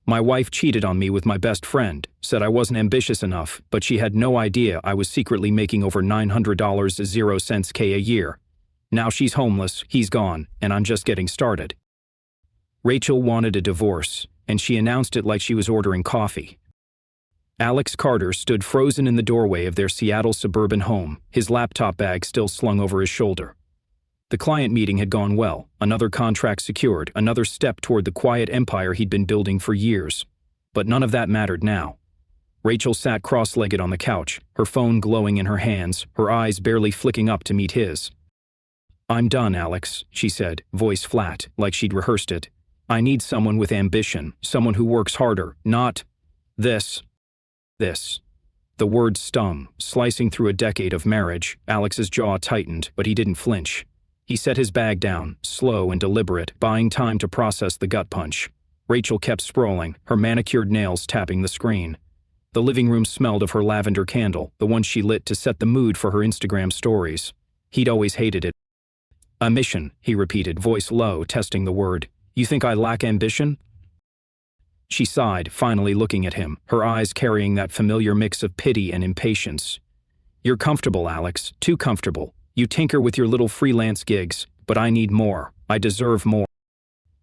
My wife cheated on me with my best friend, said I wasn't ambitious enough, but she had no idea I was secretly making over $900.00 a year. Now she's homeless, he's gone, and I'm just getting started." Rachel wanted a divorce, and she announced it like she was ordering coffee. Alex Carter stood frozen in the doorway of their Seattle suburban home, his laptop bag still slung over his shoulder. The client meeting had gone well, another contract secured, another step toward the quiet empire he'd been building for years. But none of that mattered now. Rachel sat cross-legged on the couch, her phone glowing in her hands, her eyes barely flicking up to meet his. "I'm done, Alex," she said, voice flat, like she'd rehearsed it. "I need someone with ambition, someone who works harder, not this. This." The word stung, slicing through a decade of marriage. Alex's jaw tightened, but he didn't flinch. He set his bag down, slow and deliberate, buying time to process the gut punch. Rachel kept scrolling, her manicured nails tapping the screen. The living room smelled of her lavender candle, the one she lit to set the mood for her Instagram stories. He'd always hated it. "Ambition," he repeated, voice low, testing the word. "You think I lack ambition?" She sighed, finally looking at him, her eyes carrying that familiar mix of pity and impatience. "You're comfortable, Alex, too comfortable. You tinker with your little freelance gigs, but I need more. I deserve more."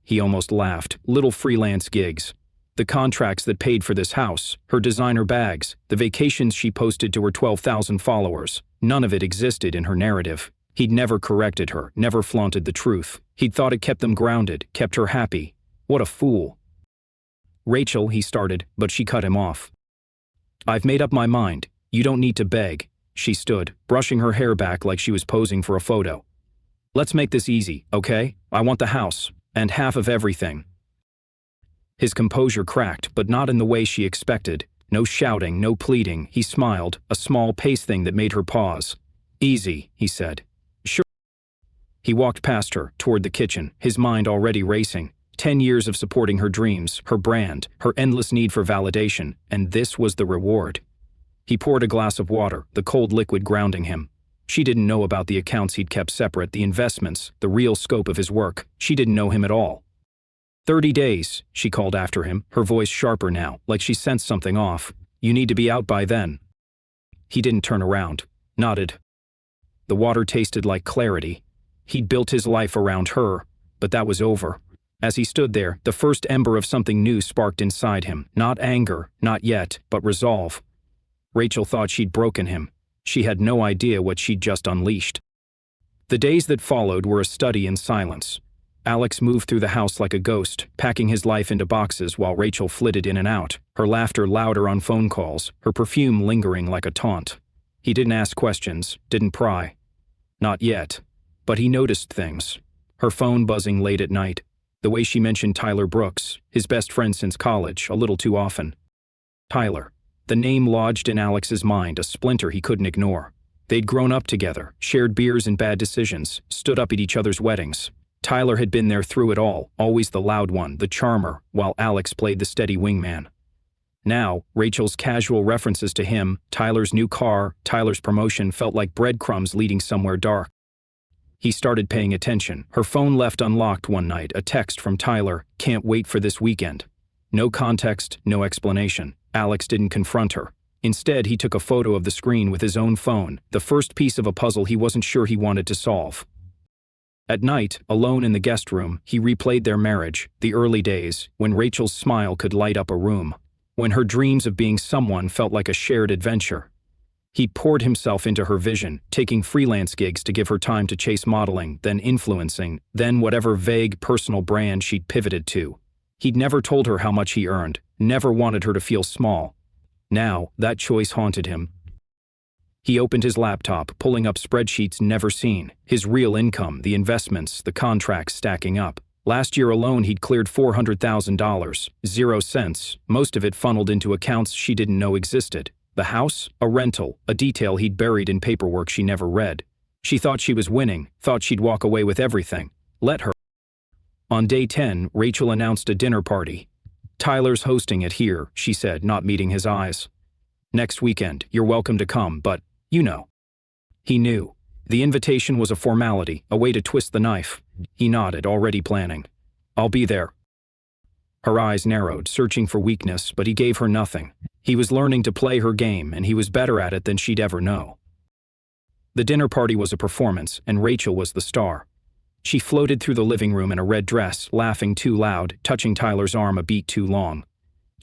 He almost laughed. Little freelance gigs. The contracts that paid for this house, her designer bags, the vacations she posted to her 12,000 followers. None of it existed in her narrative. He'd never corrected her, never flaunted the truth. He'd thought it kept them grounded, kept her happy. What a fool. "Rachel," he started, but she cut him off. "I've made up my mind. You don't need to beg." She stood, brushing her hair back like she was posing for a photo. "Let's make this easy, okay? I want the house, and half of everything." His composure cracked, but not in the way she expected. No shouting, no pleading. He smiled, a small pace thing that made her pause. "Easy," he said. "Sure." He walked past her, toward the kitchen, his mind already racing. 10 years of supporting her dreams, her brand, her endless need for validation, and this was the reward. He poured a glass of water, the cold liquid grounding him. She didn't know about the accounts he'd kept separate, the investments, the real scope of his work. She didn't know him at all. 30 days, she called after him, her voice sharper now, like she sensed something off. "You need to be out by then." He didn't turn around, nodded. The water tasted like clarity. He'd built his life around her, but that was over. As he stood there, the first ember of something new sparked inside him. Not anger, not yet, but resolve. Rachel thought she'd broken him. She had no idea what she'd just unleashed. The days that followed were a study in silence. Alex moved through the house like a ghost, packing his life into boxes while Rachel flitted in and out, her laughter louder on phone calls, her perfume lingering like a taunt. He didn't ask questions, didn't pry. Not yet. But he noticed things. Her phone buzzing late at night, the way she mentioned Tyler Brooks, his best friend since college, a little too often. Tyler. The name lodged in Alex's mind, a splinter he couldn't ignore. They'd grown up together, shared beers and bad decisions, stood up at each other's weddings. Tyler had been there through it all, always the loud one, the charmer, while Alex played the steady wingman. Now, Rachel's casual references to him, Tyler's new car, Tyler's promotion felt like breadcrumbs leading somewhere dark. He started paying attention. Her phone left unlocked one night, a text from Tyler, "Can't wait for this weekend." No context, no explanation. Alex didn't confront her. Instead, he took a photo of the screen with his own phone, the first piece of a puzzle he wasn't sure he wanted to solve. At night, alone in the guest room, he replayed their marriage, the early days, when Rachel's smile could light up a room, when her dreams of being someone felt like a shared adventure. He poured himself into her vision, taking freelance gigs to give her time to chase modeling, then influencing, then whatever vague personal brand she'd pivoted to. He'd never told her how much he earned, never wanted her to feel small. Now, that choice haunted him. He opened his laptop, pulling up spreadsheets never seen, his real income, the investments, the contracts stacking up. Last year alone, he'd cleared $400,000, 0 cents, most of it funneled into accounts she didn't know existed. The house, a rental, a detail he'd buried in paperwork she never read. She thought she was winning, thought she'd walk away with everything. Let her. On day 10, Rachel announced a dinner party. "Tyler's hosting it here," she said, not meeting his eyes. "Next weekend, you're welcome to come, but, you know." He knew. The invitation was a formality, a way to twist the knife. He nodded, already planning. "I'll be there." Her eyes narrowed, searching for weakness, but he gave her nothing. He was learning to play her game, and he was better at it than she'd ever know. The dinner party was a performance, and Rachel was the star. She floated through the living room in a red dress, laughing too loud, touching Tyler's arm a beat too long.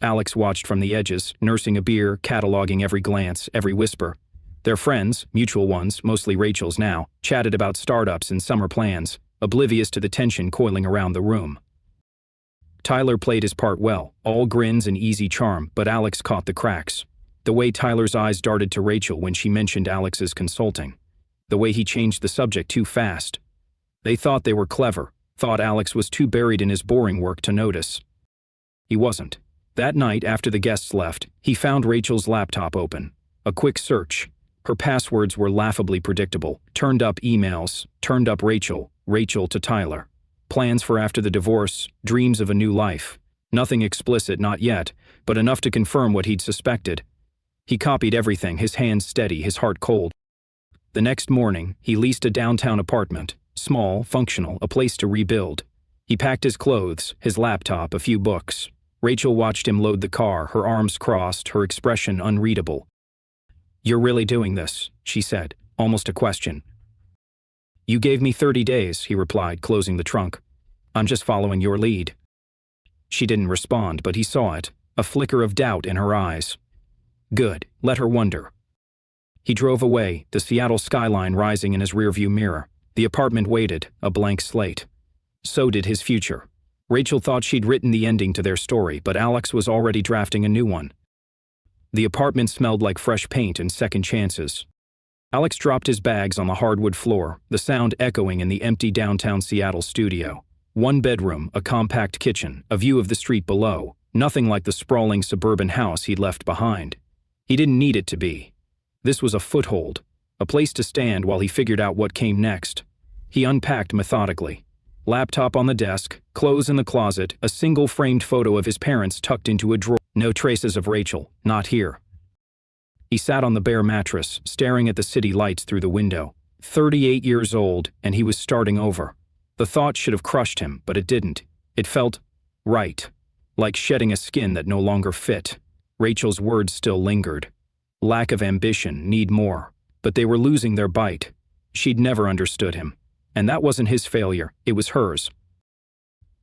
Alex watched from the edges, nursing a beer, cataloging every glance, every whisper. Their friends, mutual ones, mostly Rachel's now, chatted about startups and summer plans, oblivious to the tension coiling around the room. Tyler played his part well, all grins and easy charm, but Alex caught the cracks. The way Tyler's eyes darted to Rachel when she mentioned Alex's consulting. The way he changed the subject too fast. They thought they were clever, thought Alex was too buried in his boring work to notice. He wasn't. That night, after the guests left, he found Rachel's laptop open. A quick search. Her passwords were laughably predictable. Turned up emails, turned up Rachel to Tyler. Plans for after the divorce, dreams of a new life. Nothing explicit, not yet, but enough to confirm what he'd suspected. He copied everything, his hands steady, his heart cold. The next morning, he leased a downtown apartment. Small, functional, a place to rebuild. He packed his clothes, his laptop, a few books. Rachel watched him load the car, her arms crossed, her expression unreadable. "You're really doing this," she said, almost a question. "You gave me 30 days, he replied, closing the trunk. "I'm just following your lead." She didn't respond, but he saw it, a flicker of doubt in her eyes. Good, let her wonder. He drove away, the Seattle skyline rising in his rearview mirror. The apartment waited, a blank slate. So did his future. Rachel thought she'd written the ending to their story, but Alex was already drafting a new one. The apartment smelled like fresh paint and second chances. Alex dropped his bags on the hardwood floor, the sound echoing in the empty downtown Seattle studio. One bedroom, a compact kitchen, a view of the street below, nothing like the sprawling suburban house he'd left behind. He didn't need it to be. This was a foothold, a place to stand while he figured out what came next. He unpacked methodically. Laptop on the desk, clothes in the closet, a single framed photo of his parents tucked into a drawer. No traces of Rachel, not here. He sat on the bare mattress, staring at the city lights through the window. 38 years old, and he was starting over. The thought should have crushed him, but it didn't. It felt right, like shedding a skin that no longer fit. Rachel's words still lingered. Lack of ambition, need more. But they were losing their bite. She'd never understood him. And that wasn't his failure, it was hers.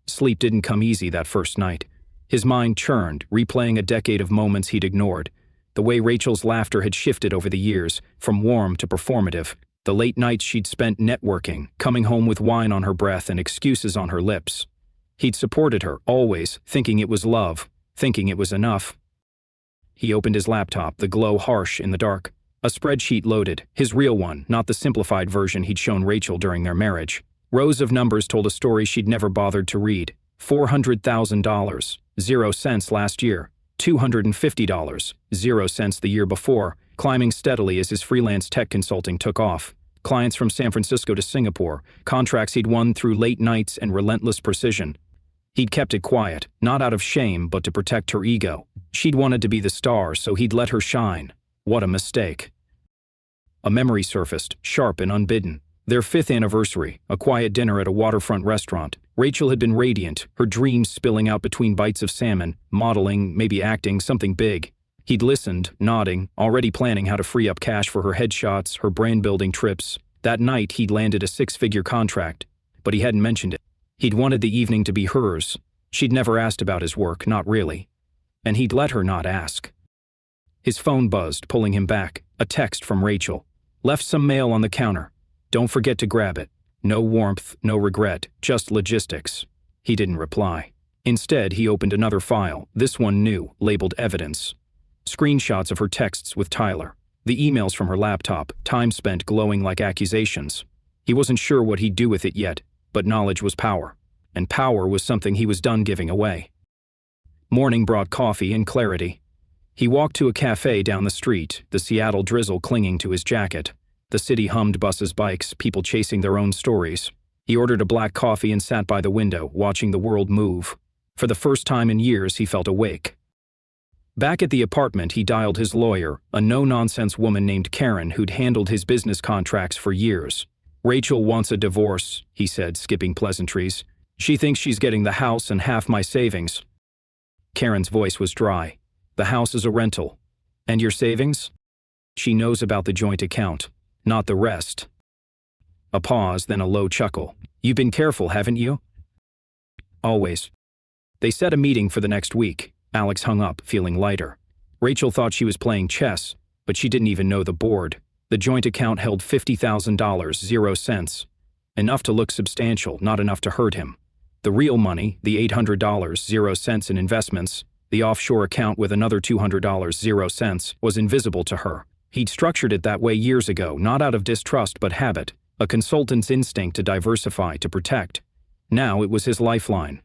Sleep didn't come easy that first night. His mind churned, replaying a decade of moments he'd ignored. The way Rachel's laughter had shifted over the years, from warm to performative. The late nights she'd spent networking, coming home with wine on her breath and excuses on her lips. He'd supported her, always, thinking it was love, thinking it was enough. He opened his laptop, the glow harsh in the dark. A spreadsheet loaded, his real one, not the simplified version he'd shown Rachel during their marriage. Rows of numbers told a story she'd never bothered to read. $400,000, 0 cents last year. $250, 0 cents the year before, climbing steadily as his freelance tech consulting took off. Clients from San Francisco to Singapore, contracts he'd won through late nights and relentless precision. He'd kept it quiet, not out of shame, but to protect her ego. She'd wanted to be the star, so he'd let her shine. What a mistake. A memory surfaced, sharp and unbidden. Their 5th anniversary, a quiet dinner at a waterfront restaurant. Rachel had been radiant, her dreams spilling out between bites of salmon, modeling, maybe acting, something big. He'd listened, nodding, already planning how to free up cash for her headshots, her brand-building trips. That night, he'd landed a 6-figure contract, but he hadn't mentioned it. He'd wanted the evening to be hers. She'd never asked about his work, not really. And he'd let her not ask. His phone buzzed, pulling him back. A text from Rachel. Left some mail on the counter. Don't forget to grab it. No warmth, no regret, just logistics. He didn't reply. Instead, he opened another file, this one new, labeled evidence. Screenshots of her texts with Tyler. The emails from her laptop, time spent glowing like accusations. He wasn't sure what he'd do with it yet, but knowledge was power. And power was something he was done giving away. Morning brought coffee and clarity. He walked to a cafe down the street, the Seattle drizzle clinging to his jacket. The city hummed buses, bikes, people chasing their own stories. He ordered a black coffee and sat by the window, watching the world move. For the first time in years, he felt awake. Back at the apartment, he dialed his lawyer, a no-nonsense woman named Karen who'd handled his business contracts for years. "Rachel wants a divorce," he said, skipping pleasantries. "She thinks she's getting the house and half my savings." Karen's voice was dry. The house is a rental. And your savings? She knows about the joint account, not the rest. A pause, then a low chuckle. You've been careful, haven't you? Always. They set a meeting for the next week. Alex hung up, feeling lighter. Rachel thought she was playing chess, but she didn't even know the board. The joint account held $50,000, 0 cents. Enough to look substantial, not enough to hurt him. The real money, the $800, 0 cents in investments, the offshore account with another $200, 0 cents, was invisible to her. He'd structured it that way years ago, not out of distrust but habit, a consultant's instinct to diversify, to protect. Now it was his lifeline.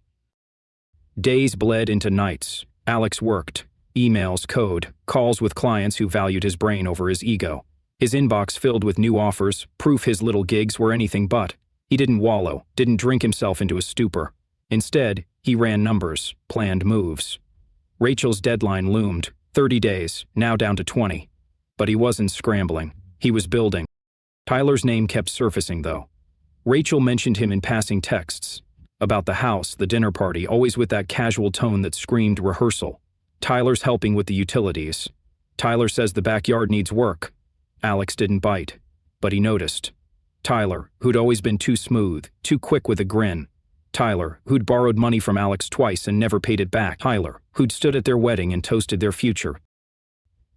Days bled into nights. Alex worked. Emails, code, calls with clients who valued his brain over his ego. His inbox filled with new offers, proof his little gigs were anything but. He didn't wallow, didn't drink himself into a stupor. Instead, he ran numbers, planned moves. Rachel's deadline loomed, 30 days, now down to 20. But he wasn't scrambling. He was building. Tyler's name kept surfacing, though. Rachel mentioned him in passing texts. About the house, the dinner party, always with that casual tone that screamed rehearsal. Tyler's helping with the utilities. Tyler says the backyard needs work. Alex didn't bite, but he noticed. Tyler, who'd always been too smooth, too quick with a grin. Tyler, who'd borrowed money from Alex twice and never paid it back. Tyler, who'd stood at their wedding and toasted their future.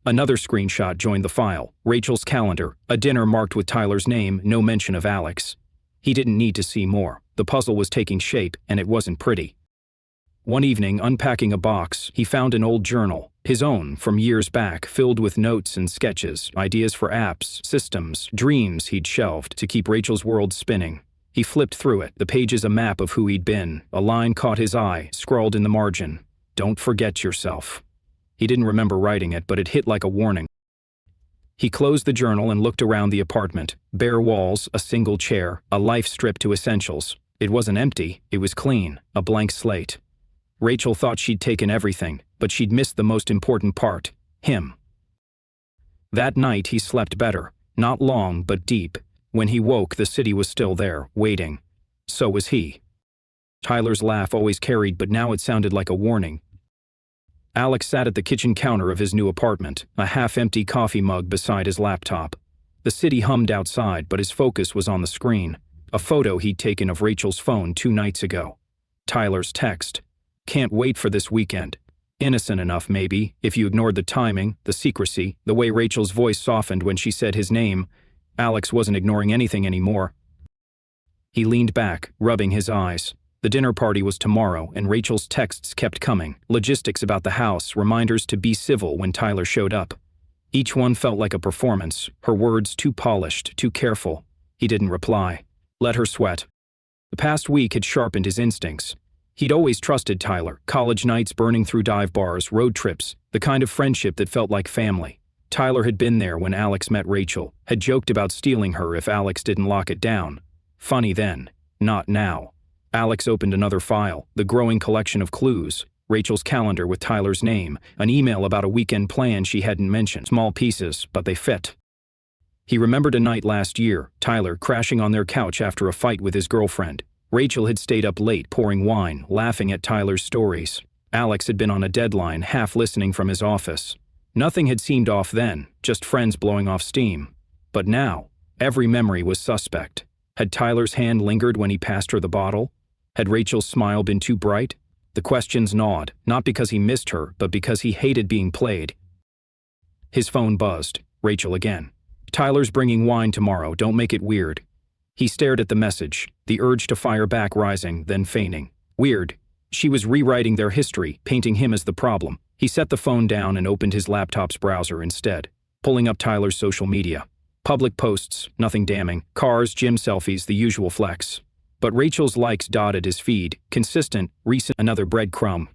Another screenshot joined the file, Rachel's calendar, a dinner marked with Tyler's name, no mention of Alex. He didn't need to see more. The puzzle was taking shape, and it wasn't pretty. One evening, unpacking a box, he found an old journal, his own, from years back, filled with notes and sketches, ideas for apps, systems, dreams he'd shelved to keep Rachel's world spinning. He flipped through it, the pages a map of who he'd been. A line caught his eye, scrawled in the margin. Don't forget yourself. He didn't remember writing it, but it hit like a warning. He closed the journal and looked around the apartment. Bare walls, a single chair, a life stripped to essentials. It wasn't empty, it was clean, a blank slate. Rachel thought she'd taken everything, but she'd missed the most important part, him. That night he slept better, not long but deep. When he woke, the city was still there, waiting. So was he. Tyler's laugh always carried, but now it sounded like a warning. Alex sat at the kitchen counter of his new apartment, a half-empty coffee mug beside his laptop. The city hummed outside, but his focus was on the screen. A photo he'd taken of Rachel's phone 2 nights ago. Tyler's text. Can't wait for this weekend. Innocent enough, maybe, if you ignored the timing, the secrecy, the way Rachel's voice softened when she said his name. Alex wasn't ignoring anything anymore. He leaned back, rubbing his eyes. The dinner party was tomorrow, and Rachel's texts kept coming. Logistics about the house, reminders to be civil when Tyler showed up. Each one felt like a performance, her words too polished, too careful. He didn't reply. Let her sweat. The past week had sharpened his instincts. He'd always trusted Tyler, college nights burning through dive bars, road trips, the kind of friendship that felt like family. Tyler had been there when Alex met Rachel, had joked about stealing her if Alex didn't lock it down. Funny then, not now. Alex opened another file, the growing collection of clues, Rachel's calendar with Tyler's name, an email about a weekend plan she hadn't mentioned. Small pieces, but they fit. He remembered a night last year, Tyler crashing on their couch after a fight with his girlfriend. Rachel had stayed up late pouring wine, laughing at Tyler's stories. Alex had been on a deadline, half listening from his office. Nothing had seemed off then, just friends blowing off steam. But now, every memory was suspect. Had Tyler's hand lingered when he passed her the bottle? Had Rachel's smile been too bright? The questions gnawed, not because he missed her, but because he hated being played. His phone buzzed. Rachel again. Tyler's bringing wine tomorrow, don't make it weird. He stared at the message, the urge to fire back rising, then feigning. Weird. She was rewriting their history, painting him as the problem. He set the phone down and opened his laptop's browser instead, pulling up Tyler's social media. Public posts, nothing damning. Cars, gym selfies, the usual flex. But Rachel's likes dotted his feed, consistent, recent, another breadcrumb.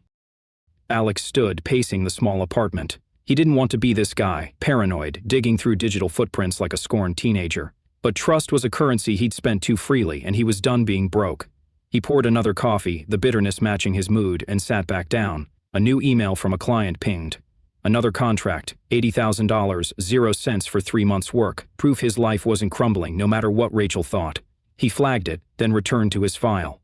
Alex stood, pacing the small apartment. He didn't want to be this guy, paranoid, digging through digital footprints like a scorned teenager. But trust was a currency he'd spent too freely, and he was done being broke. He poured another coffee, the bitterness matching his mood, and sat back down. A new email from a client pinged. Another contract, $80,000, 0 cents for 3 months' work. Proof his life wasn't crumbling, no matter what Rachel thought. He flagged it, then returned to his file.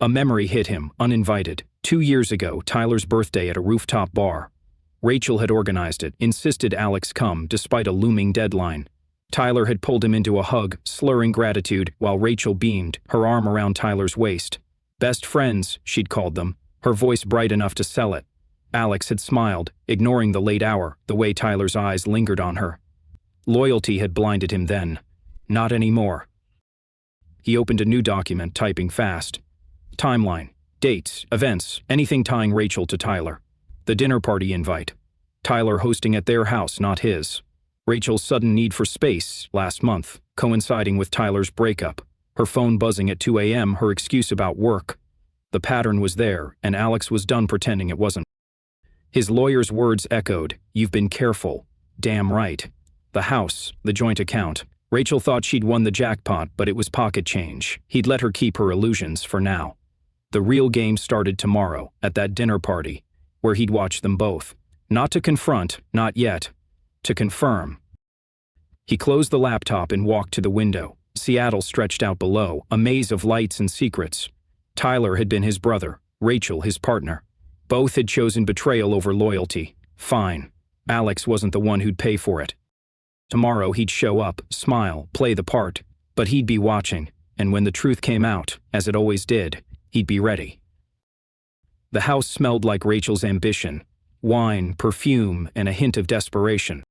A memory hit him, uninvited. 2 years ago, Tyler's birthday at a rooftop bar. Rachel had organized it, insisted Alex come despite a looming deadline. Tyler had pulled him into a hug, slurring gratitude, while Rachel beamed, her arm around Tyler's waist. Best friends, she'd called them, her voice bright enough to sell it. Alex had smiled, ignoring the late hour, the way Tyler's eyes lingered on her. Loyalty had blinded him then. Not anymore. He opened a new document, typing fast. Timeline, dates, events, anything tying Rachel to Tyler. The dinner party invite. Tyler hosting at their house, not his. Rachel's sudden need for space, last month, coinciding with Tyler's breakup. Her phone buzzing at 2 a.m., her excuse about work. The pattern was there, and Alex was done pretending it wasn't. His lawyer's words echoed, "You've been careful." Damn right. The house, the joint account. Rachel thought she'd won the jackpot, but it was pocket change. He'd let her keep her illusions for now. The real game started tomorrow, at that dinner party, where he'd watch them both. Not to confront, not yet. To confirm. He closed the laptop and walked to the window. Seattle stretched out below, a maze of lights and secrets. Tyler had been his brother, Rachel his partner. Both had chosen betrayal over loyalty. Fine. Alex wasn't the one who'd pay for it. Tomorrow he'd show up, smile, play the part, but he'd be watching, and when the truth came out, as it always did, he'd be ready. The house smelled like Rachel's ambition. Wine, perfume, and a hint of desperation.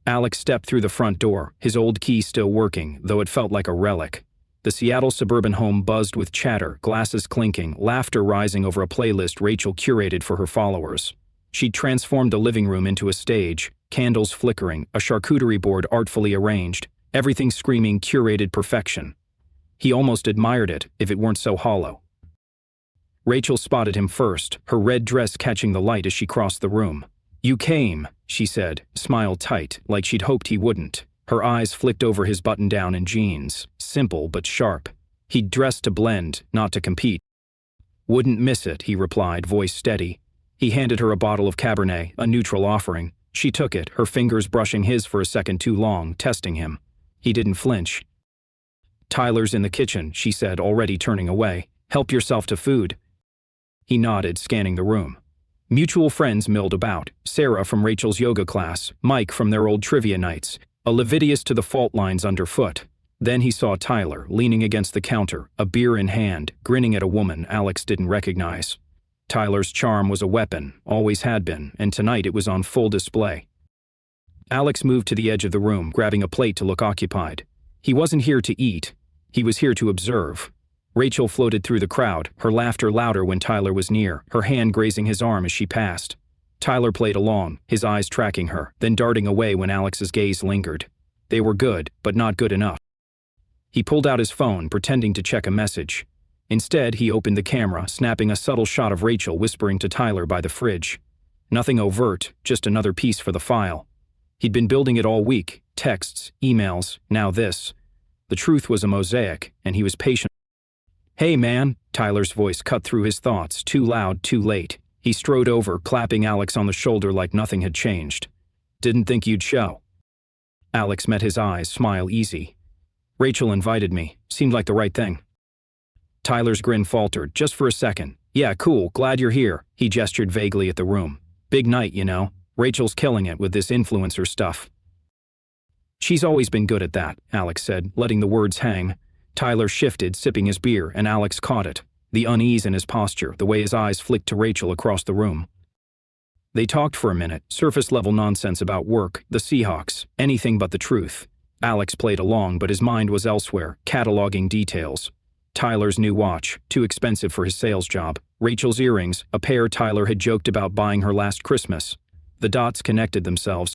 Alex stepped through the front door, his old key still working, though it felt like a relic. The Seattle suburban home buzzed with chatter, glasses clinking, laughter rising over a playlist Rachel curated for her followers. She'd transformed the living room into a stage, candles flickering, a charcuterie board artfully arranged, everything screaming curated perfection. He almost admired it, if it weren't so hollow. Rachel spotted him first, her red dress catching the light as she crossed the room. "You came," she said, smile tight, like she'd hoped he wouldn't. Her eyes flicked over his button-down and jeans, simple but sharp. He'd dressed to blend, not to compete. "Wouldn't miss it," he replied, voice steady. He handed her a bottle of Cabernet, a neutral offering. She took it, her fingers brushing his for a second too long, testing him. He didn't flinch. "Tyler's in the kitchen," she said, already turning away. "Help yourself to food." He nodded, scanning the room. Mutual friends milled about, Sarah from Rachel's yoga class, Mike from their old trivia nights, a Leviticus to the fault lines underfoot. Then he saw Tyler, leaning against the counter, a beer in hand, grinning at a woman Alex didn't recognize. Tyler's charm was a weapon, always had been, and tonight it was on full display. Alex moved to the edge of the room, grabbing a plate to look occupied. He wasn't here to eat. He was here to observe. Rachel floated through the crowd, her laughter louder when Tyler was near, her hand grazing his arm as she passed. Tyler played along, his eyes tracking her, then darting away when Alex's gaze lingered. They were good, but not good enough. He pulled out his phone, pretending to check a message. Instead, he opened the camera, snapping a subtle shot of Rachel whispering to Tyler by the fridge. Nothing overt, just another piece for the file. He'd been building it all week, texts, emails, now this. The truth was a mosaic, and he was patient. "Hey man," Tyler's voice cut through his thoughts, too loud, too late. He strode over, clapping Alex on the shoulder like nothing had changed. "Didn't think you'd show." Alex met his eyes, smile easy. "Rachel invited me. Seemed like the right thing." Tyler's grin faltered, just for a second. "Yeah, cool, glad you're here." He gestured vaguely at the room. "Big night, you know. Rachel's killing it with this influencer stuff." "She's always been good at that," Alex said, letting the words hang. Tyler shifted, sipping his beer, and Alex caught it. The unease in his posture, the way his eyes flicked to Rachel across the room. They talked for a minute, surface-level nonsense about work, the Seahawks, anything but the truth. Alex played along, but his mind was elsewhere, cataloging details. Tyler's new watch, too expensive for his sales job. Rachel's earrings, a pair Tyler had joked about buying her last Christmas. The dots connected themselves.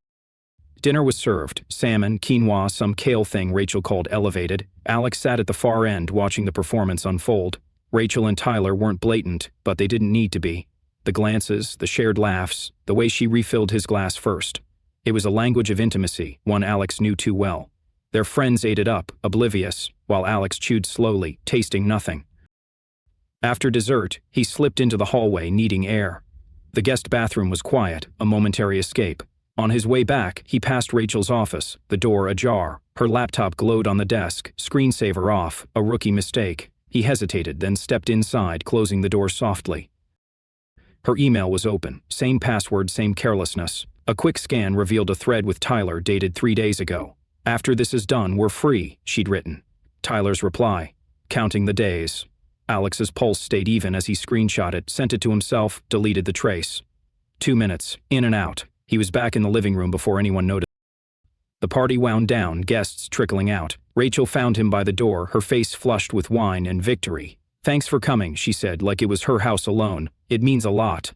Dinner was served, salmon, quinoa, some kale thing Rachel called elevated. Alex sat at the far end watching the performance unfold. Rachel and Tyler weren't blatant, but they didn't need to be. The glances, the shared laughs, the way she refilled his glass first. It was a language of intimacy, one Alex knew too well. Their friends ate it up, oblivious, while Alex chewed slowly, tasting nothing. After dessert, he slipped into the hallway, needing air. The guest bathroom was quiet, a momentary escape. On his way back, he passed Rachel's office, the door ajar. Her laptop glowed on the desk, screensaver off, a rookie mistake. He hesitated, then stepped inside, closing the door softly. Her email was open. Same password, same carelessness. A quick scan revealed a thread with Tyler dated 3 days ago. "After this is done, we're free," she'd written. Tyler's reply. "Counting the days." Alex's pulse stayed even as he screenshot it, sent it to himself, deleted the trace. 2 minutes, in and out. He was back in the living room before anyone noticed. The party wound down, guests trickling out. Rachel found him by the door, her face flushed with wine and victory. "Thanks for coming," she said, like it was her house alone. "It means a lot."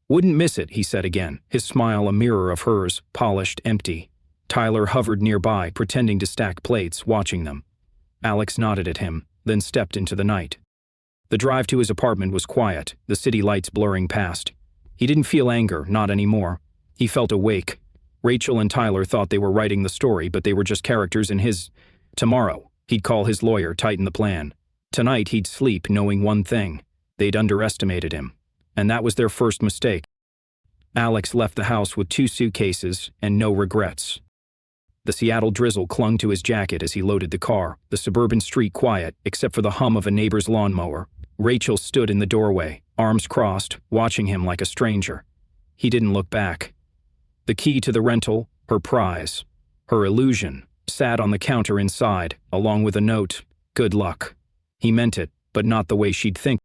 "Wouldn't miss it," he said again, his smile a mirror of hers, polished, empty. Tyler hovered nearby, pretending to stack plates, watching them. Alex nodded at him, then stepped into the night. The drive to his apartment was quiet, the city lights blurring past. He didn't feel anger, not anymore. He felt awake. Rachel and Tyler thought they were writing the story, but they were just characters in his. Tomorrow, he'd call his lawyer, tighten the plan. Tonight, he'd sleep knowing one thing. They'd underestimated him. And that was their first mistake. Alex left the house with 2 suitcases and no regrets. The Seattle drizzle clung to his jacket as he loaded the car, the suburban street quiet, except for the hum of a neighbor's lawnmower. Rachel stood in the doorway, arms crossed, watching him like a stranger. He didn't look back. The key to the rental, her prize, her illusion, sat on the counter inside, along with a note, "Good luck." He meant it, but not the way she'd think.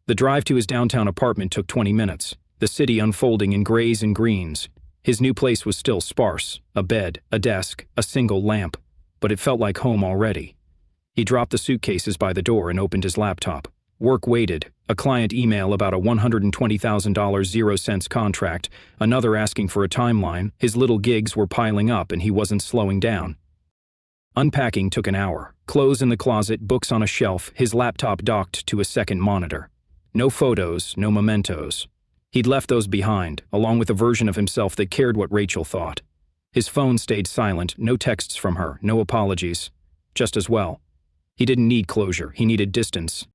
The drive to his downtown apartment took 20 minutes, the city unfolding in grays and greens. His new place was still sparse, a bed, a desk, a single lamp, but it felt like home already. He dropped the suitcases by the door and opened his laptop. Work waited, a client email about a $120,000 0-cents contract, another asking for a timeline. His little gigs were piling up and he wasn't slowing down. Unpacking took an hour. Clothes in the closet, books on a shelf, his laptop docked to a second monitor. No photos, no mementos. He'd left those behind, along with a version of himself that cared what Rachel thought. His phone stayed silent, no texts from her, no apologies. Just as well. He didn't need closure, he needed distance.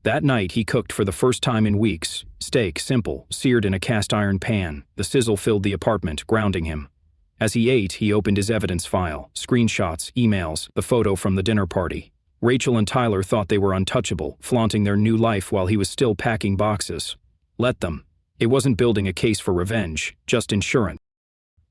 That night he cooked for the first time in weeks. Steak, simple, seared in a cast-iron pan. The sizzle filled the apartment, grounding him. As he ate, he opened his evidence file, screenshots, emails, the photo from the dinner party. Rachel and Tyler thought they were untouchable, flaunting their new life while he was still packing boxes. Let them. It wasn't building a case for revenge, just insurance.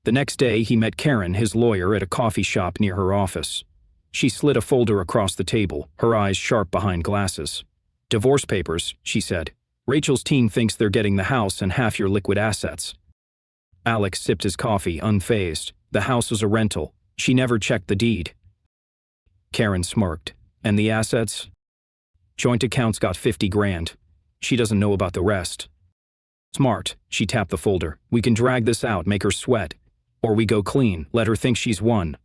The next day, he met Karen, his lawyer, at a coffee shop near her office. She slid a folder across the table, her eyes sharp behind glasses. "Divorce papers," she said. "Rachel's team thinks they're getting the house and half your liquid assets." Alex sipped his coffee, unfazed. The house was a rental. She never checked the deed. Karen smirked. "And the assets?" "Joint accounts got 50 grand. She doesn't know about the rest." "Smart," she tapped the folder. "We can drag this out, make her sweat. Or we go clean, let her think she's won."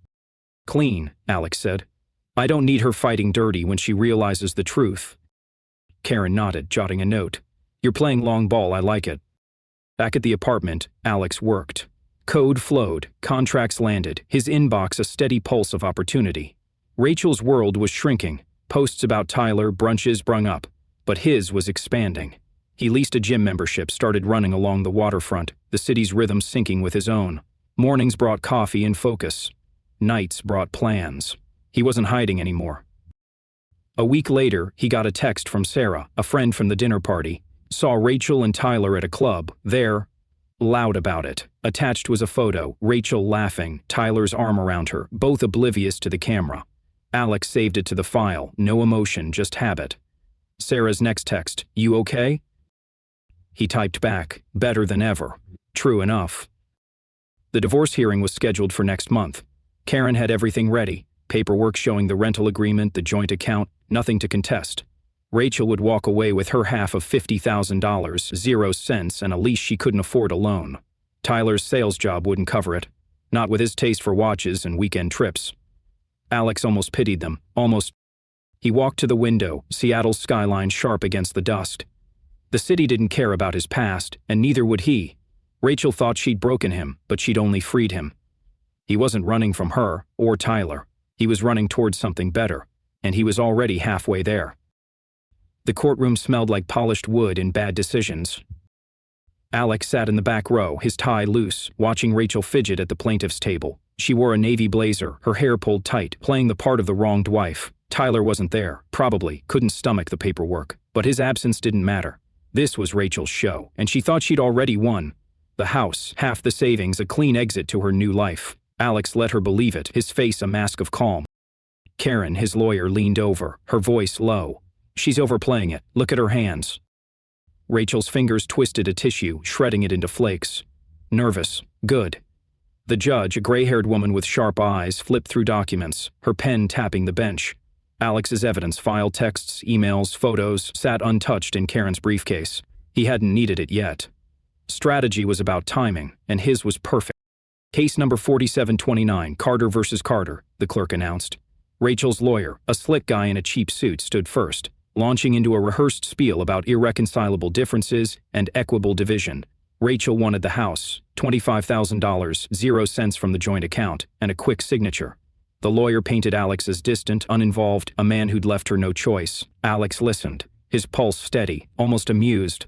"Clean," Alex said. "I don't need her fighting dirty when she realizes the truth." Karen nodded, jotting a note. "You're playing long ball, I like it." Back at the apartment, Alex worked. Code flowed, contracts landed, his inbox a steady pulse of opportunity. Rachel's world was shrinking, posts about Tyler, brunches brung up, but his was expanding. He leased a gym membership, started running along the waterfront, the city's rhythm syncing with his own. Mornings brought coffee and focus. Nights brought plans. He wasn't hiding anymore. A week later, he got a text from Sarah, a friend from the dinner party. Saw Rachel and Tyler at a club, there, loud about it. Attached was a photo, Rachel laughing, Tyler's arm around her, both oblivious to the camera. Alex saved it to the file, no emotion, just habit. Sarah's next text, "You okay?" He typed back, "Better than ever." True enough. The divorce hearing was scheduled for next month. Karen had everything ready, paperwork showing the rental agreement, the joint account, nothing to contest. Rachel would walk away with her half of $50,000, 0 cents, and a lease she couldn't afford alone. Tyler's sales job wouldn't cover it, not with his taste for watches and weekend trips. Alex almost pitied them, almost. He walked to the window, Seattle's skyline sharp against the dust. The city didn't care about his past, and neither would he. Rachel thought she'd broken him, but she'd only freed him. He wasn't running from her, or Tyler. He was running towards something better, and he was already halfway there. The courtroom smelled like polished wood and bad decisions. Alex sat in the back row, his tie loose, watching Rachel fidget at the plaintiff's table. She wore a navy blazer, her hair pulled tight, playing the part of the wronged wife. Tyler wasn't there, probably couldn't stomach the paperwork, but his absence didn't matter. This was Rachel's show, and she thought she'd already won. The house, half the savings, a clean exit to her new life. Alex let her believe it, his face a mask of calm. Karen, his lawyer, leaned over, her voice low. She's overplaying it. Look at her hands. Rachel's fingers twisted a tissue, shredding it into flakes. Nervous. Good. The judge, a gray-haired woman with sharp eyes, flipped through documents, her pen tapping the bench. Alex's evidence file, texts, emails, photos, sat untouched in Karen's briefcase. He hadn't needed it yet. Strategy was about timing, and his was perfect. Case number 4729, Carter versus Carter, the clerk announced. Rachel's lawyer, a slick guy in a cheap suit, stood first, launching into a rehearsed spiel about irreconcilable differences and equitable division. Rachel wanted the house, $25,000, 0 cents from the joint account, and a quick signature. The lawyer painted Alex as distant, uninvolved, a man who'd left her no choice. Alex listened, his pulse steady, almost amused.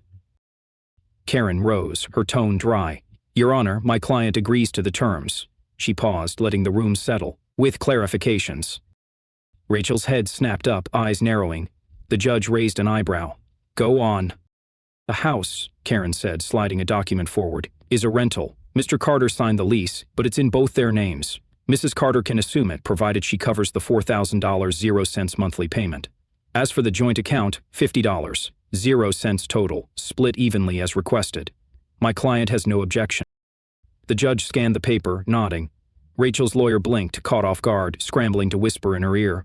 Karen rose, her tone dry. Your Honor, my client agrees to the terms. She paused, letting the room settle, with clarifications. Rachel's head snapped up, eyes narrowing. The judge raised an eyebrow. Go on. The house, Karen said, sliding a document forward, is a rental. Mr. Carter signed the lease, but it's in both their names. Mrs. Carter can assume it, provided she covers the $4,000, 0 cents monthly payment. As for the joint account, $50, 0 cents total, split evenly as requested. My client has no objection. The judge scanned the paper, nodding. Rachel's lawyer blinked, caught off guard, scrambling to whisper in her ear.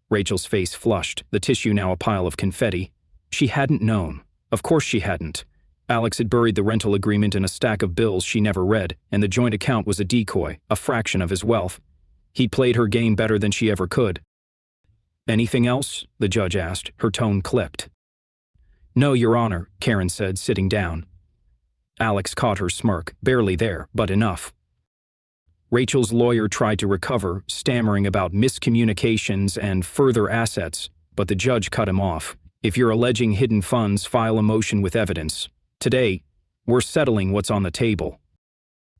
Rachel's face flushed, the tissue now a pile of confetti. She hadn't known. Of course she hadn't. Alex had buried the rental agreement in a stack of bills she never read, and the joint account was a decoy, a fraction of his wealth. He'd played her game better than she ever could. Anything else? The judge asked, her tone clipped. No, Your Honor, Karen said, sitting down. Alex caught her smirk, barely there, but enough. Rachel's lawyer tried to recover, stammering about miscommunications and further assets, but the judge cut him off. If you're alleging hidden funds, file a motion with evidence. Today, we're settling what's on the table.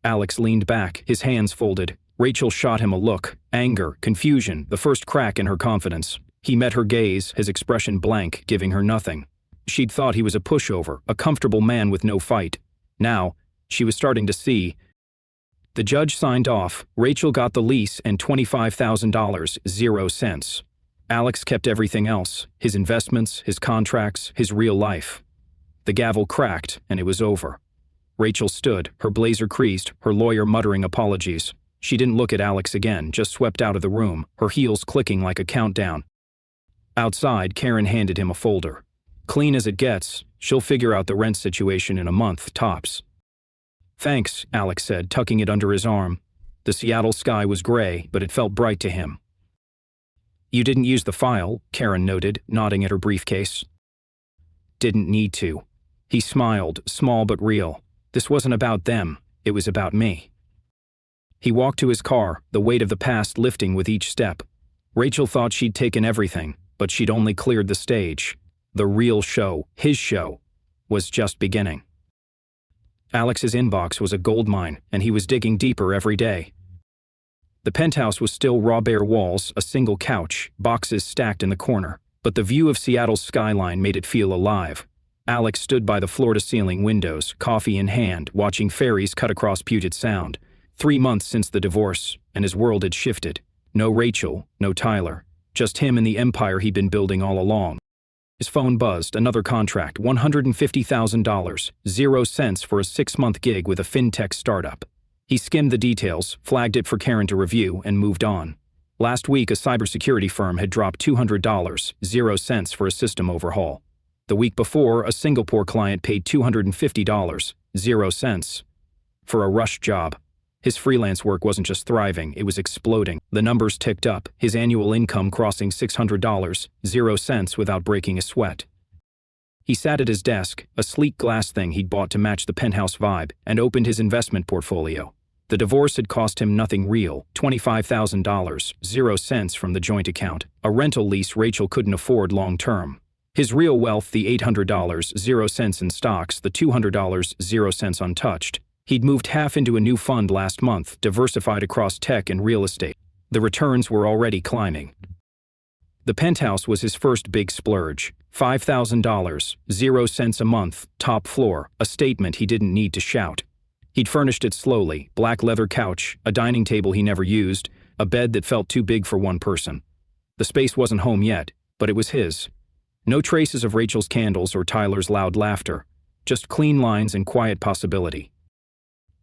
Alex leaned back, his hands folded. Rachel shot him a look, anger, confusion, the first crack in her confidence. He met her gaze, his expression blank, giving her nothing. She'd thought he was a pushover, a comfortable man with no fight. Now, she was starting to see. The judge signed off. Rachel got the lease and $25,000, 0 cents. Alex kept everything else, his investments, his contracts, his real life. The gavel cracked, and it was over. Rachel stood, her blazer creased, her lawyer muttering apologies. She didn't look at Alex again, just swept out of the room, her heels clicking like a countdown. Outside, Karen handed him a folder. Clean as it gets, she'll figure out the rent situation in a month, tops. Thanks, Alex said, tucking it under his arm. The Seattle sky was gray, but it felt bright to him. You didn't use the file, Karen noted, nodding at her briefcase. Didn't need to. He smiled, small but real. This wasn't about them, it was about me. He walked to his car, the weight of the past lifting with each step. Rachel thought she'd taken everything, but she'd only cleared the stage. The real show, his show, was just beginning. Alex's inbox was a goldmine, and he was digging deeper every day. The penthouse was still raw bare walls, a single couch, boxes stacked in the corner, but the view of Seattle's skyline made it feel alive. Alex stood by the floor-to-ceiling windows, coffee in hand, watching ferries cut across Puget Sound. 3 months since the divorce, and his world had shifted. No Rachel, no Tyler, just him and the empire he'd been building all along. His phone buzzed, another contract, $150,000, 0 cents for a 6-month gig with a fintech startup. He skimmed the details, flagged it for Karen to review, and moved on. Last week, a cybersecurity firm had dropped $200, 0 cents for a system overhaul. The week before, a Singapore client paid $250, 0 cents, for a rush job. His freelance work wasn't just thriving, it was exploding. The numbers ticked up, his annual income crossing $600, 0 cents without breaking a sweat. He sat at his desk, a sleek glass thing he'd bought to match the penthouse vibe, and opened his investment portfolio. The divorce had cost him nothing real, $25,000, 0 cents from the joint account, a rental lease Rachel couldn't afford long-term. His real wealth, the $800, 0 cents in stocks, the $200, 0 cents untouched. He'd moved half into a new fund last month, diversified across tech and real estate. The returns were already climbing. The penthouse was his first big splurge. $5,000, 0 cents a month, top floor, a statement he didn't need to shout. He'd furnished it slowly, black leather couch, a dining table he never used, a bed that felt too big for one person. The space wasn't home yet, but it was his. No traces of Rachel's candles or Tyler's loud laughter, just clean lines and quiet possibility.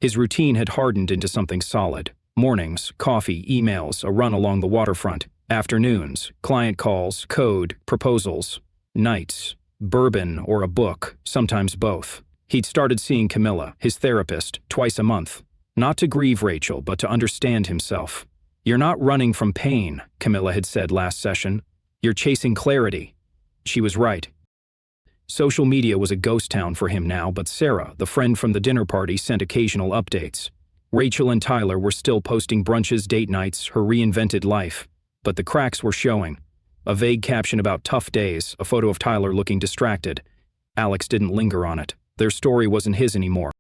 His routine had hardened into something solid. Mornings, coffee, emails, a run along the waterfront. Afternoons, client calls, code, proposals. Nights, bourbon or a book, sometimes both. He'd started seeing Camilla, his therapist, twice a month. Not to grieve Rachel, but to understand himself. "You're not running from pain," Camilla had said last session. "You're chasing clarity." She was right. Social media was a ghost town for him now, but Sarah, the friend from the dinner party, sent occasional updates. Rachel and Tyler were still posting brunches, date nights, her reinvented life. But the cracks were showing. A vague caption about tough days, a photo of Tyler looking distracted. Alex didn't linger on it. Their story wasn't his anymore.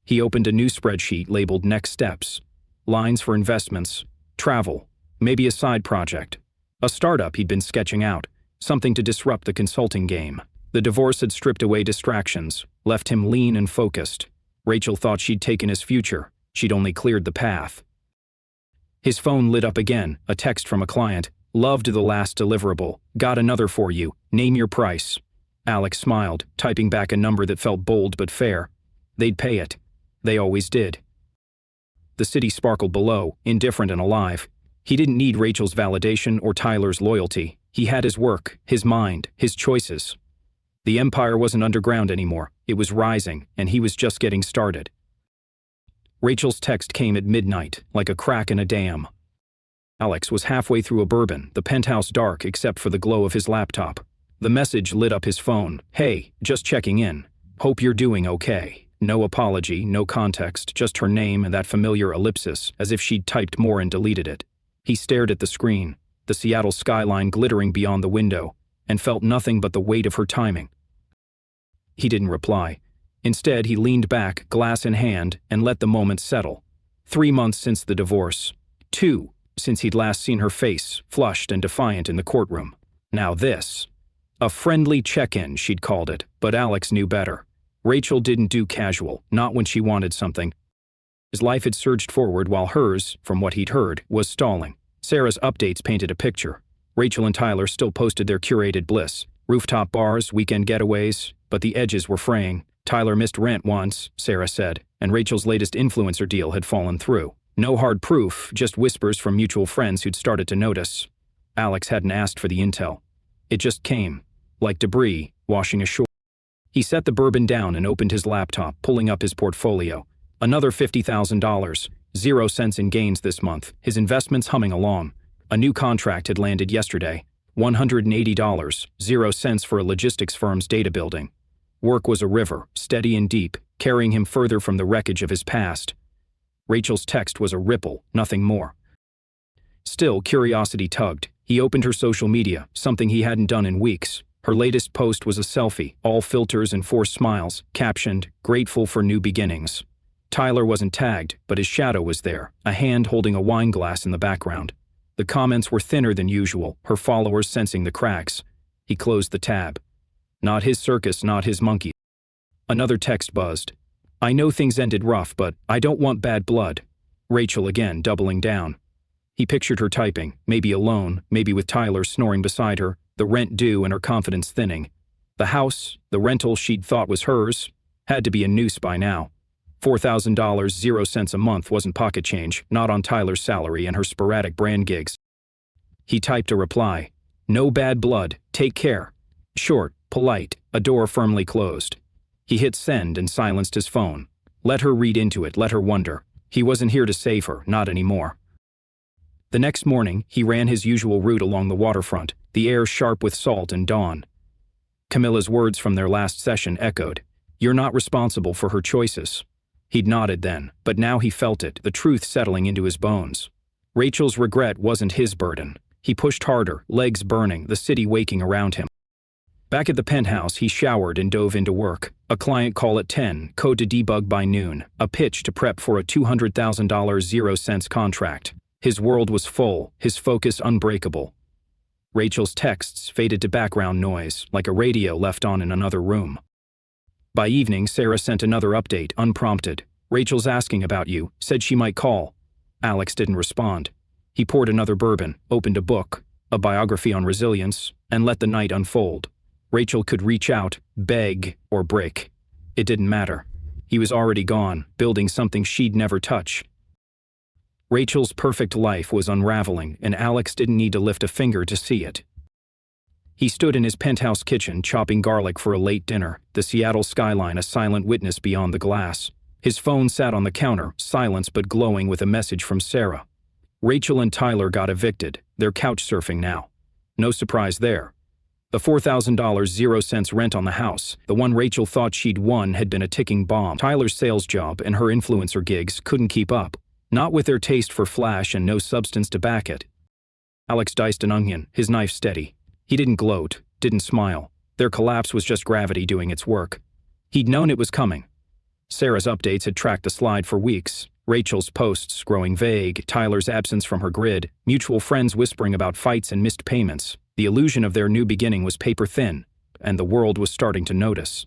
He opened a new spreadsheet labeled Next Steps. Lines for investments, travel, maybe a side project. A startup he'd been sketching out, something to disrupt the consulting game. The divorce had stripped away distractions, left him lean and focused. Rachel thought she'd taken his future. She'd only cleared the path. His phone lit up again, a text from a client. "Loved the last deliverable. Got another for you. Name your price." Alex smiled, typing back a number that felt bold but fair. They'd pay it. They always did. The city sparkled below, indifferent and alive. He didn't need Rachel's validation or Tyler's loyalty. He had his work, his mind, his choices. The empire wasn't underground anymore. It was rising, and he was just getting started. Rachel's text came at midnight, like a crack in a dam. Alex was halfway through a bourbon, the penthouse dark except for the glow of his laptop. The message lit up his phone. "Hey, just checking in. Hope you're doing okay." No apology, no context, just her name and that familiar ellipsis, as if she'd typed more and deleted it. He stared at the screen, the Seattle skyline glittering beyond the window, and felt nothing but the weight of her timing. He didn't reply. Instead, he leaned back, glass in hand, and let the moment settle. 3 months since the divorce. 2, since he'd last seen her face, flushed and defiant in the courtroom. Now this. A friendly check-in, she'd called it, but Alex knew better. Rachel didn't do casual, not when she wanted something. His life had surged forward while hers, from what he'd heard, was stalling. Sarah's updates painted a picture. Rachel and Tyler still posted their curated bliss. Rooftop bars, weekend getaways, but the edges were fraying. Tyler missed rent once, Sarah said, and Rachel's latest influencer deal had fallen through. No hard proof, just whispers from mutual friends who'd started to notice. Alex hadn't asked for the intel. It just came, like debris, washing ashore. He set the bourbon down and opened his laptop, pulling up his portfolio. Another $50,000, 0 cents in gains this month, his investments humming along. A new contract had landed yesterday, $180, 0 cents for a logistics firm's data building. Work was a river, steady and deep, carrying him further from the wreckage of his past. Rachel's text was a ripple, nothing more. Still, curiosity tugged. He opened her social media, something he hadn't done in weeks. Her latest post was a selfie, all filters and forced smiles, captioned, "Grateful for new beginnings." Tyler wasn't tagged, but his shadow was there, a hand holding a wine glass in the background. The comments were thinner than usual, her followers sensing the cracks. He closed the tab. Not his circus, not his monkey. Another text buzzed. "I know things ended rough, but I don't want bad blood." Rachel again, doubling down. He pictured her typing, maybe alone, maybe with Tyler snoring beside her, the rent due and her confidence thinning. The house, the rental she'd thought was hers, had to be a noose by now. $4,000, 0 cents a month wasn't pocket change, not on Tyler's salary and her sporadic brand gigs. He typed a reply. "No bad blood, take care." Short, polite, a door firmly closed. He hit send and silenced his phone. Let her read into it, let her wonder. He wasn't here to save her, not anymore. The next morning, he ran his usual route along the waterfront, the air sharp with salt and dawn. Camilla's words from their last session echoed. "You're not responsible for her choices." He'd nodded then, but now he felt it, the truth settling into his bones. Rachel's regret wasn't his burden. He pushed harder, legs burning, the city waking around him. Back at the penthouse, he showered and dove into work. A client call at 10, code to debug by noon, a pitch to prep for a $200,000 0 cents contract. His world was full, his focus unbreakable. Rachel's texts faded to background noise, like a radio left on in another room. By evening, Sarah sent another update, unprompted. "Rachel's asking about you, said she might call." Alex didn't respond. He poured another bourbon, opened a book, a biography on resilience, and let the night unfold. Rachel could reach out, beg, or break. It didn't matter. He was already gone, building something she'd never touch. Rachel's perfect life was unraveling, and Alex didn't need to lift a finger to see it. He stood in his penthouse kitchen chopping garlic for a late dinner, the Seattle skyline a silent witness beyond the glass. His phone sat on the counter, silence but glowing with a message from Sarah. Rachel and Tyler got evicted. They're couch surfing now. No surprise there. The $4,000 0 cents rent on the house, the one Rachel thought she'd won, had been a ticking bomb. Tyler's sales job and her influencer gigs couldn't keep up. Not with their taste for flash and no substance to back it. Alex diced an onion, his knife steady. He didn't gloat, didn't smile. Their collapse was just gravity doing its work. He'd known it was coming. Sarah's updates had tracked the slide for weeks. Rachel's posts growing vague, Tyler's absence from her grid, mutual friends whispering about fights and missed payments. The illusion of their new beginning was paper thin, and the world was starting to notice.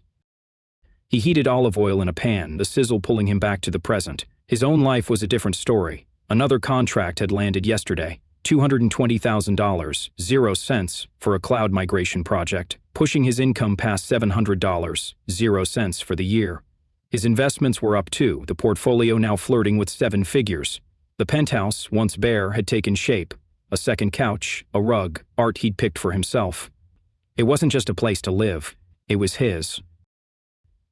He heated olive oil in a pan, the sizzle pulling him back to the present. His own life was a different story. Another contract had landed yesterday. $220,000, 0 cents, for a cloud migration project, pushing his income past $700, 0 cents for the year. His investments were up too, the portfolio now flirting with 7 figures. The penthouse, once bare, had taken shape. A second couch, a rug, art he'd picked for himself. It wasn't just a place to live, it was his.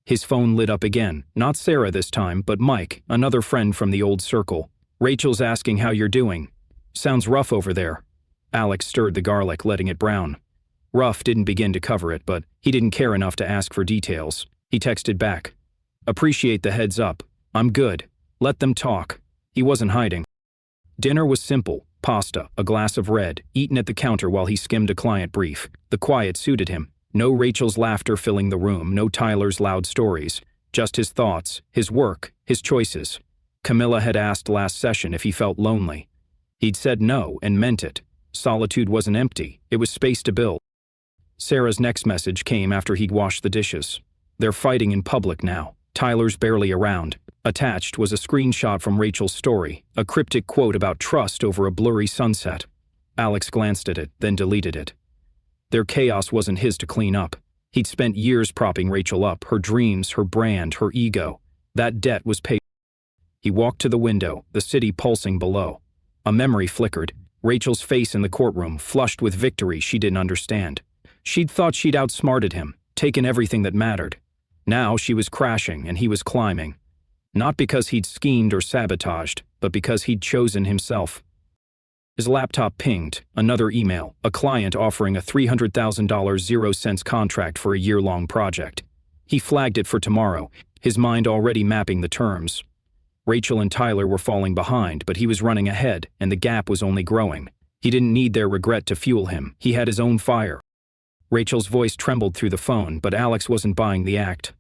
His phone lit up again, not Sarah this time, but Mike, another friend from the old circle. "Rachel's asking how you're doing. Sounds rough over there." Alex stirred the garlic, letting it brown. Rough didn't begin to cover it, but he didn't care enough to ask for details. He texted back. "Appreciate the heads up. I'm good. Let them talk." He wasn't hiding. Dinner was simple. Pasta, a glass of red, eaten at the counter while he skimmed a client brief. The quiet suited him. No Rachel's laughter filling the room, no Tyler's loud stories. Just his thoughts, his work, his choices. Camilla had asked last session if he felt lonely. He'd said no and meant it. Solitude wasn't empty, it was space to build. Sarah's next message came after he'd washed the dishes. They're fighting in public now. Tyler's barely around. Attached was a screenshot from Rachel's story, a cryptic quote about trust over a blurry sunset. Alex glanced at it, then deleted it. Their chaos wasn't his to clean up. He'd spent years propping Rachel up, her dreams, her brand, her ego. That debt was paid. He walked to the window, the city pulsing below. A memory flickered, Rachel's face in the courtroom, flushed with victory she didn't understand. She'd thought she'd outsmarted him, taken everything that mattered. Now she was crashing and he was climbing. Not because he'd schemed or sabotaged, but because he'd chosen himself. His laptop pinged, another email, a client offering a $300,000 0 cents contract for a year-long project. He flagged it for tomorrow, his mind already mapping the terms. Rachel and Tyler were falling behind, but he was running ahead, and the gap was only growing. He didn't need their regret to fuel him, he had his own fire. Rachel's voice trembled through the phone, but Alex wasn't buying the act.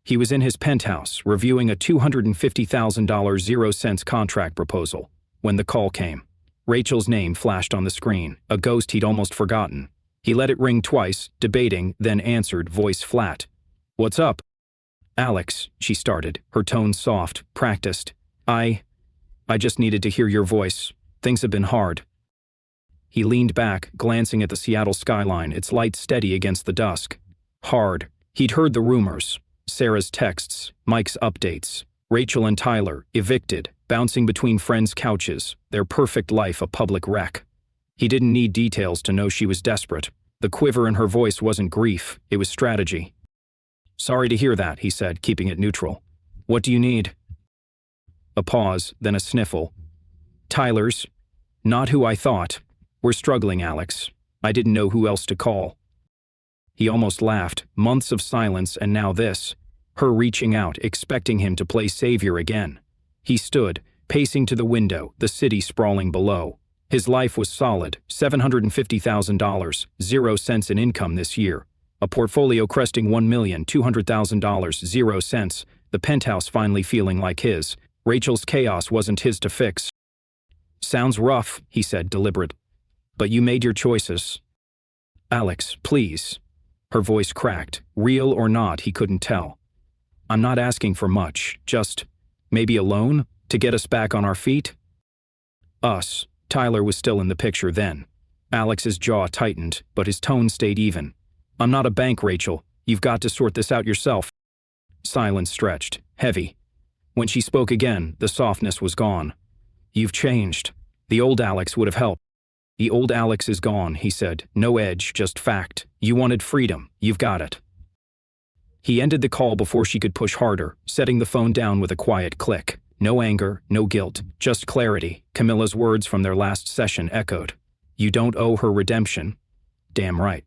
He was in his penthouse, reviewing a $250,000 0 cents contract proposal, when the call came. Rachel's name flashed on the screen, a ghost he'd almost forgotten. He let it ring twice, debating, then answered, voice flat. "What's up?" "Alex," she started, her tone soft, practiced. I just needed to hear your voice. Things have been hard." He leaned back, glancing at the Seattle skyline, its light steady against the dusk. Hard. He'd heard the rumors. Sarah's texts, Mike's updates. Rachel and Tyler, evicted, bouncing between friends' couches, their perfect life a public wreck. He didn't need details to know she was desperate. The quiver in her voice wasn't grief, it was strategy. "Sorry to hear that," he said, keeping it neutral. "What do you need?" A pause, then a sniffle. "Tyler's. Not who I thought. We're struggling, Alex. I didn't know who else to call." He almost laughed, months of silence and now this. Her reaching out, expecting him to play savior again. He stood, pacing to the window, the city sprawling below. His life was solid, $750,000, 0 cents in income this year. A portfolio cresting $1,200,000, 0 cents, the penthouse finally feeling like his. Rachel's chaos wasn't his to fix. "Sounds rough," he said deliberate. But you made your choices. Alex, please. Her voice cracked. Real or not, he couldn't tell. I'm not asking for much, just maybe a loan to get us back on our feet? Us. Tyler was still in the picture then. Alex's jaw tightened, but his tone stayed even. I'm not a bank, Rachel. You've got to sort this out yourself. Silence stretched, heavy. When she spoke again, the softness was gone. You've changed. The old Alex would have helped. The old Alex is gone, he said. No edge, just fact. You wanted freedom. You've got it. He ended the call before she could push harder, setting the phone down with a quiet click. No anger, no guilt, just clarity. Camilla's words from their last session echoed. You don't owe her redemption. Damn right.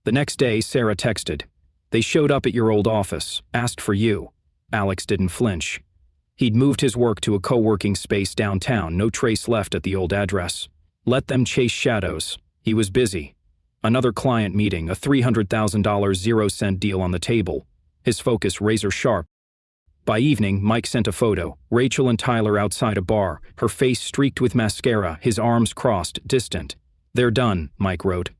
The next day, Sarah texted. They showed up at your old office, asked for you. Alex didn't flinch. He'd moved his work to a co-working space downtown, no trace left at the old address. Let them chase shadows. He was busy. Another client meeting, a $300,000 0-cent deal on the table. His focus razor sharp. By evening, Mike sent a photo. Rachel and Tyler outside a bar, her face streaked with mascara, his arms crossed, distant. They're done, Mike wrote.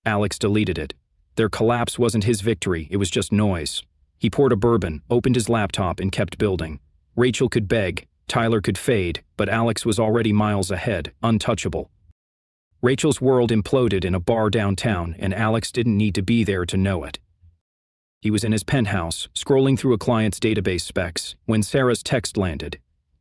Alex deleted it. Their collapse wasn't his victory, it was just noise. He poured a bourbon, opened his laptop, and kept building. Rachel could beg, Tyler could fade, but Alex was already miles ahead, untouchable. Rachel's world imploded in a bar downtown, and Alex didn't need to be there to know it. He was in his penthouse, scrolling through a client's database specs, when Sarah's text landed.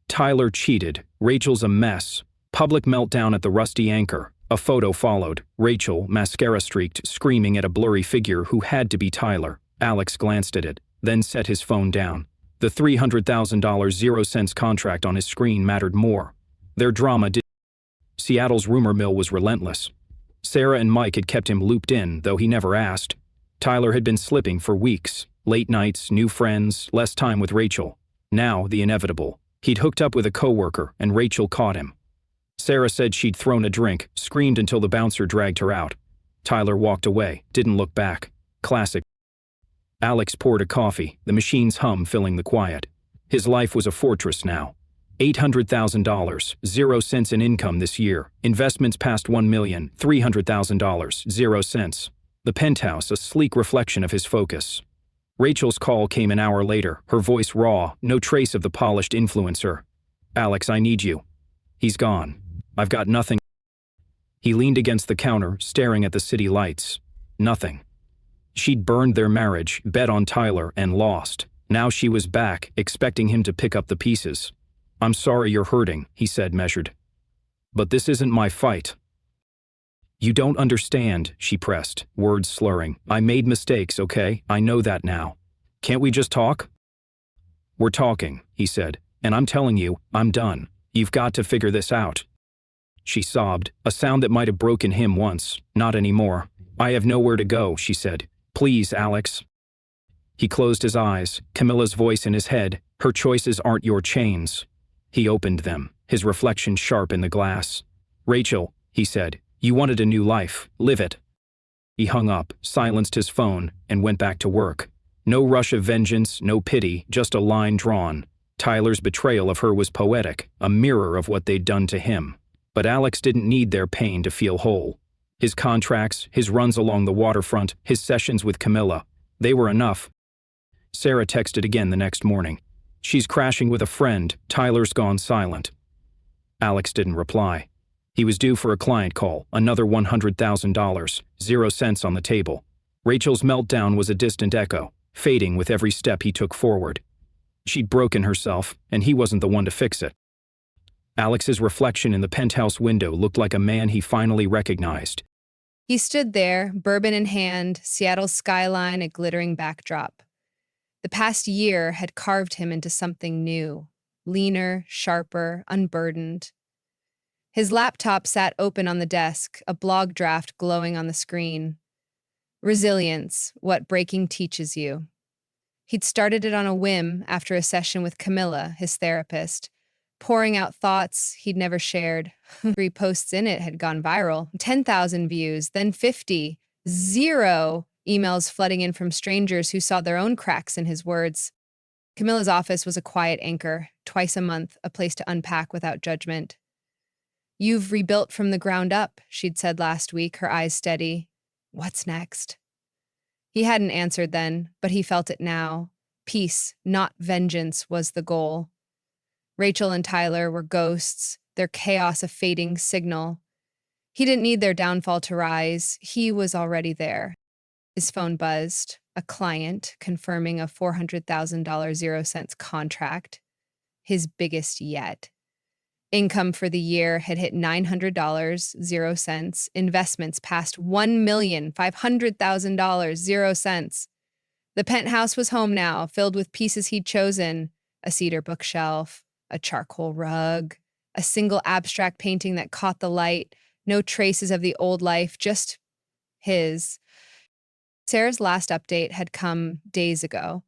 Tyler cheated. Rachel's a mess. Public meltdown at the Rusty Anchor. A photo followed. Rachel, mascara-streaked, screaming at a blurry figure who had to be Tyler. Alex glanced at it, then set his phone down. The $300,000 0-cents contract on his screen mattered more. Their drama did. Seattle's rumor mill was relentless. Sarah and Mike had kept him looped in, though he never asked. Tyler had been slipping for weeks. Late nights, new friends, less time with Rachel. Now, the inevitable. He'd hooked up with a coworker, and Rachel caught him. Sarah said she'd thrown a drink, screamed until the bouncer dragged her out. Tyler walked away, didn't look back. Classic. Alex poured a coffee, the machine's hum filling the quiet. His life was a fortress now. $800,000, 0 cents in income this year. Investments past $1 million, $300,000, 0 cents. The penthouse, a sleek reflection of his focus. Rachel's call came an hour later, her voice raw, no trace of the polished influencer. Alex, I need you. He's gone. I've got nothing. He leaned against the counter, staring at the city lights. Nothing. She'd burned their marriage, bet on Tyler, and lost. Now she was back, expecting him to pick up the pieces. I'm sorry you're hurting, he said, measured. But this isn't my fight. You don't understand, she pressed, words slurring. I made mistakes, okay? I know that now. Can't we just talk? We're talking, he said, and I'm telling you, I'm done. You've got to figure this out. She sobbed, a sound that might have broken him once. Not anymore. I have nowhere to go, she said. Please, Alex. He closed his eyes, Camilla's voice in his head. Her choices aren't your chains. He opened them, his reflection sharp in the glass. Rachel, he said, you wanted a new life. Live it. He hung up, silenced his phone, and went back to work. No rush of vengeance, no pity, just a line drawn. Tyler's betrayal of her was poetic, a mirror of what they'd done to him. But Alex didn't need their pain to feel whole. His contracts, his runs along the waterfront, his sessions with Camilla, they were enough. Sarah texted again the next morning. She's crashing with a friend. Tyler's gone silent. Alex didn't reply. He was due for a client call, another $100,000, 0 cents on the table. Rachel's meltdown was a distant echo, fading with every step he took forward. She'd broken herself, and he wasn't the one to fix it. Alex's reflection in the penthouse window looked like a man he finally recognized. He stood there, bourbon in hand, Seattle's skyline a glittering backdrop. The past year had carved him into something new, leaner, sharper, unburdened. His laptop sat open on the desk, a blog draft glowing on the screen. Resilience, what breaking teaches you. He'd started it on a whim after a session with Camilla, his therapist, pouring out thoughts he'd never shared. 3 posts in it had gone viral, 10,000 views, then 50, 0 emails flooding in from strangers who saw their own cracks in his words. Camilla's office was a quiet anchor, twice a month, a place to unpack without judgment. You've rebuilt from the ground up, she'd said last week, her eyes steady. What's next? He hadn't answered then, but he felt it now. Peace, not vengeance, was the goal. Rachel and Tyler were ghosts, their chaos a fading signal. He didn't need their downfall to rise. He was already there. His phone buzzed. A client confirming a $400,000 0 cents contract, his biggest yet. Income for the year had hit $900, 0 cents. Investments past $1,500,000, 0 cents. The penthouse was home now, filled with pieces he'd chosen: a cedar bookshelf, a charcoal rug, a single abstract painting that caught the light, no traces of the old life, just his. Sarah's last update had come days ago.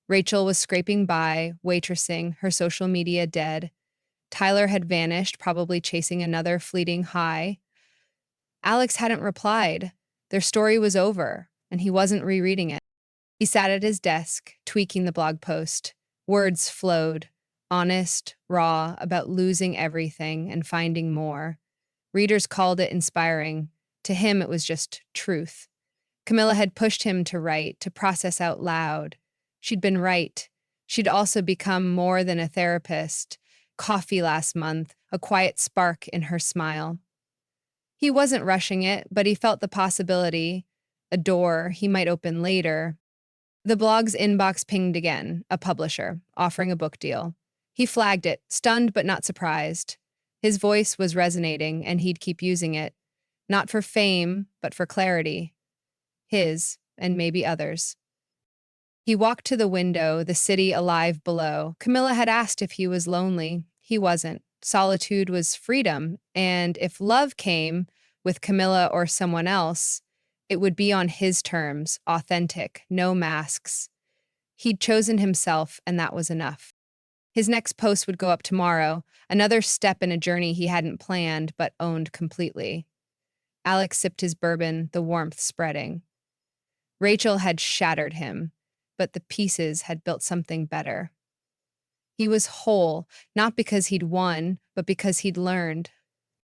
Rachel was scraping by, waitressing, her social media dead. Tyler had vanished, probably chasing another fleeting high. Alex hadn't replied. Their story was over, and he wasn't rereading it. He sat at his desk, tweaking the blog post. Words flowed, honest, raw, about losing everything and finding more. Readers called it inspiring. To him, it was just truth. Camilla had pushed him to write, to process out loud. She'd been right. She'd also become more than a therapist. Coffee last month, a quiet spark in her smile. He wasn't rushing it, but he felt the possibility, a door he might open later. The blog's inbox pinged again, a publisher, offering a book deal. He flagged it, stunned but not surprised. His voice was resonating, and he'd keep using it. Not for fame, but for clarity. His, and maybe others. He walked to the window, the city alive below. Camilla had asked if he was lonely. He wasn't. Solitude was freedom, and if love came, with Camilla or someone else, it would be on his terms, authentic, no masks. He'd chosen himself, and that was enough. His next post would go up tomorrow, another step in a journey he hadn't planned but owned completely. Alex sipped his bourbon, the warmth spreading. Rachel had shattered him, but the pieces had built something better. He was whole, not because he'd won, but because he'd learned.